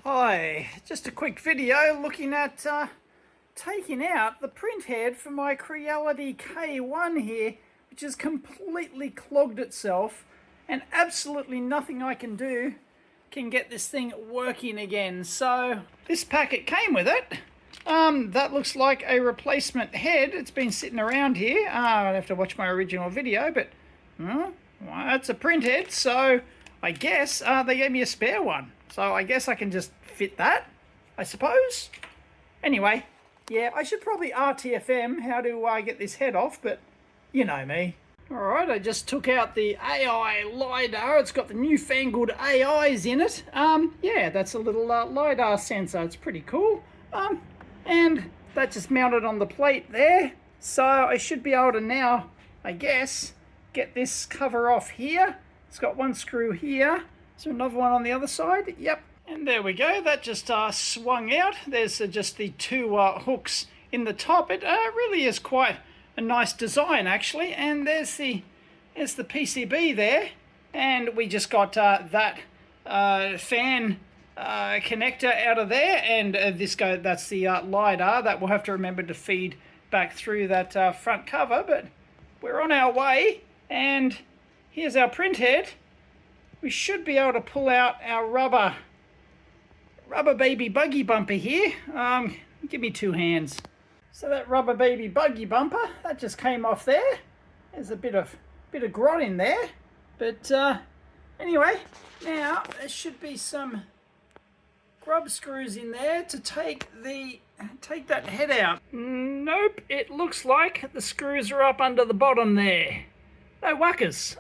Hi, just a quick video looking at taking out the print head for my Creality K1 here, which has completely clogged itself, and absolutely nothing I can do can get this thing working again. So this packet came with it. That looks like a replacement head. It's been sitting around here. I'd have to watch my original video, but well, it's a print head, so I guess they gave me a spare one. So I guess I can just fit that, I suppose. Anyway, yeah, I should probably RTFM how to get this head off, but you know me. Alright, I just took out the AI LiDAR. It's got the newfangled AIs in it. Yeah, that's a little LiDAR sensor. It's pretty cool. And that just mounted on the plate there. So I should be able to now, I guess, get this cover off here. It's got one screw here. Is there another one on the other side? Yep. And there we go. That just swung out. There's just the two hooks in the top. It really is quite a nice design, actually. And there's the PCB there. And we just got that fan connector out of there. And that's the LiDAR. That we'll have to remember to feed back through that front cover. But we're on our way. And here's our print head. We should be able to pull out our rubber baby buggy bumper here. Give me two hands. So that rubber baby buggy bumper, that just came off there. There's a bit of grot in there. But anyway, now there should be some grub screws in there to take that head out. Nope, it looks like the screws are up under the bottom there. No wuckers.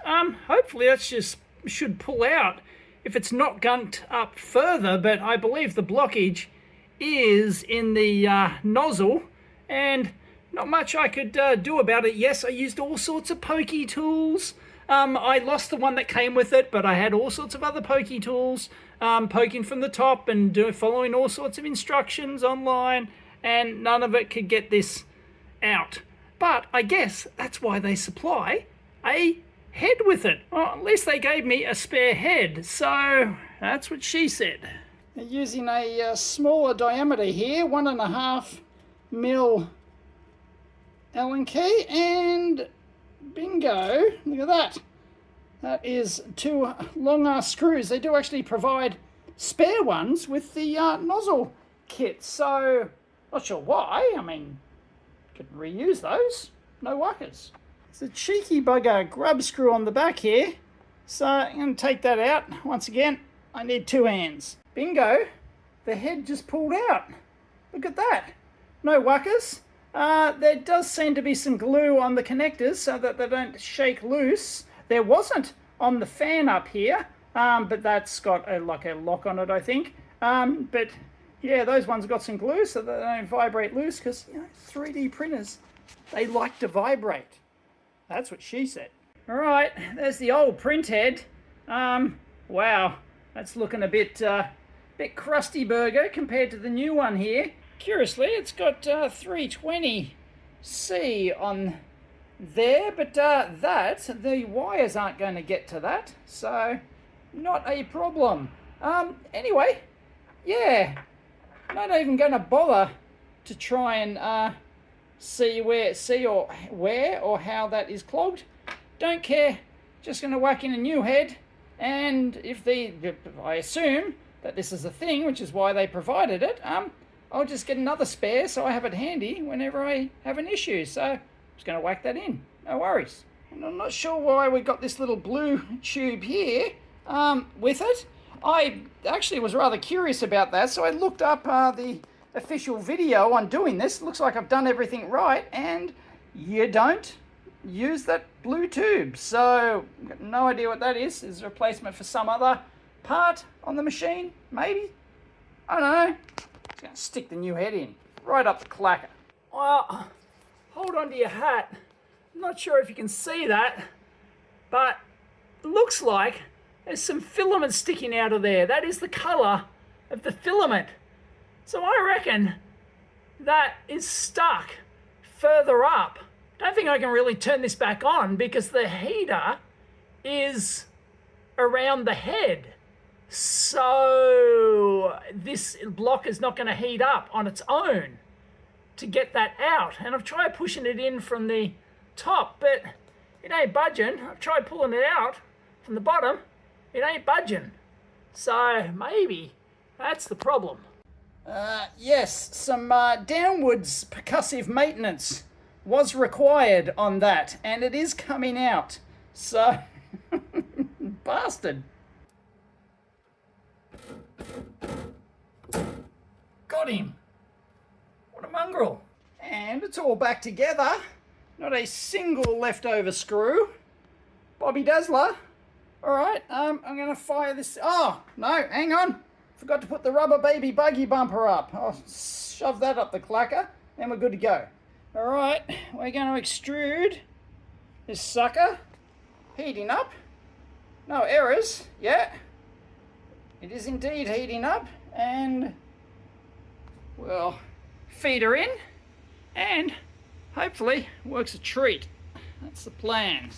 Hopefully that's just should pull out if it's not gunked up further, but I believe the blockage is in the nozzle, and not much I could do about it. Yes, I used all sorts of pokey tools. I lost the one that came with it, but I had all sorts of other pokey tools, poking from the top and following all sorts of instructions online, and none of it could get this out. But I guess that's why they supply a head with it. Well, at least they gave me a spare head, so that's what she said. They're using a smaller diameter here, 1.5 mil Allen key, and bingo, look at that. That is two long screws. They do actually provide spare ones with the nozzle kit, so not sure why. I mean, could reuse those, no wuckers. It's a cheeky bugger grub screw on the back here. So I'm going to take that out. Once again, I need two hands. Bingo, the head just pulled out. Look at that. No wuckers. There does seem to be some glue on the connectors so that they don't shake loose. There wasn't on the fan up here, but that's got like a lock on it, I think. But yeah, those ones got some glue so that they don't vibrate loose, because 3D printers, they like to vibrate. That's what she said. All right, there's the old print head. Wow, that's looking a bit crusty burger compared to the new one here. Curiously, it's got 320C on there, but the wires aren't going to get to that, so not a problem. Anyway, yeah, not even going to bother to try and see where or how that is clogged. Don't care. Just going to whack in a new head, and I assume that this is a thing, which is why they provided it. I'll just get another spare so I have it handy whenever I have an issue. So I'm just going to whack that in. No worries. And I'm not sure why we got this little blue tube here with it. I actually was rather curious about that, so I looked up the official video on doing this. Looks like I've done everything right, and you don't use that blue tube. So I've got no idea what that is. Is a replacement for some other part on the machine? Maybe? I don't know. Just gonna stick the new head in right up the clacker. Well, hold on to your hat. I'm not sure if you can see that, but it looks like there's some filament sticking out of there. That is the color of the filament. So I reckon that is stuck further up. Don't think I can really turn this back on because the heater is around the head. So this block is not going to heat up on its own to get that out. And I've tried pushing it in from the top, but it ain't budging. I've tried pulling it out from the bottom. It ain't budging. So maybe that's the problem. Yes, some downwards percussive maintenance was required on that, and it is coming out. So, bastard. Got him. What a mongrel. And it's all back together. Not a single leftover screw. Bobby Dazzler. Alright, I'm going to fire this. Oh, no, hang on. Forgot to put the rubber baby buggy bumper up. I'll shove that up the clacker, then we're good to go. Alright, we're going to extrude this sucker. Heating up. No errors. Yeah. It is indeed heating up. And we'll feed her in. And hopefully works a treat. That's the plan.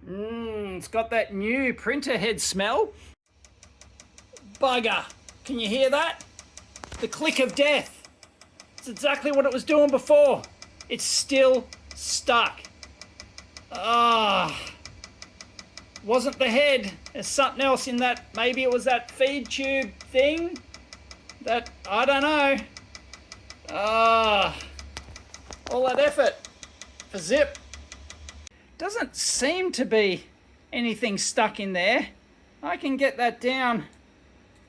It's got that new printer head smell. Bugger. Can you hear that? The click of death. It's exactly what it was doing before. It's still stuck. Wasn't the head. There's something else in that. Maybe it was that feed tube thing. That, I don't know. All that effort for zip. Doesn't seem to be anything stuck in there. I can get that down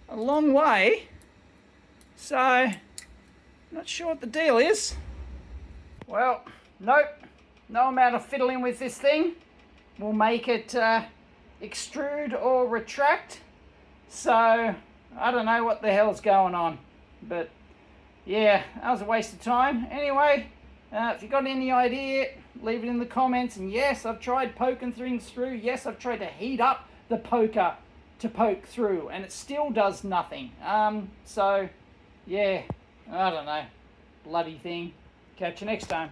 a long way. So, not sure what the deal is. Well, nope. No amount of fiddling with this thing will make it extrude or retract. So, I don't know what the hell's going on. But, yeah, that was a waste of time. Anyway, if you got any idea, leave it in the comments. And yes, I've tried poking things through. Yes, I've tried to heat up the poker to poke through, and it still does nothing. So, yeah, I don't know. Bloody thing. Catch you next time.